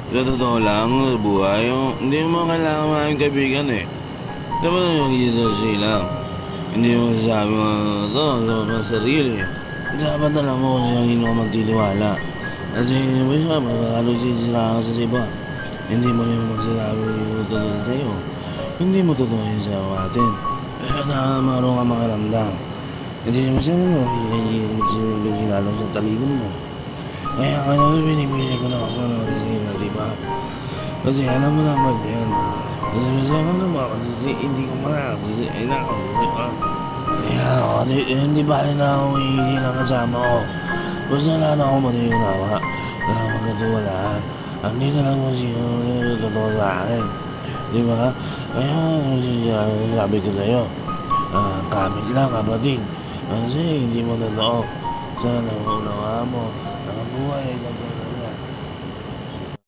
Sa totoo lang, sa buhay, hindi mo kailangan maraming kaibigan eh. Dapat magiging lang. Hindi mo masasabi mo ito sa mga sarili. Dapat alam mo kung sino ka magtitiwala. Kasi siya, makakalo sisira ka sa iba. Hindi mo rin magsasabi yung totoo sa'yo. Hindi mo totoo yun sa atin. Kaya nakamaroon ka makaramdam. Hindi mo siya magsilalang sa taligod mo. Kaya pinipili ko na ako ng sisira, di ba? Kasi alam mo naman yan. Kasi masaya ka naman kasi hindi ko makakasisiin ako, di ba? Kaya ako, hindi ba rin ako iisilang kasama ko. Basta lahat ako maniyunawa. Wala magkatiwalaan. Andito lang mo siya totoo sa akin. Di ba? Kaya sabi ko sa'yo, kamit lang kapatid. Kasi hindi mo totoo. Sana maunawaan mo ang buhay ay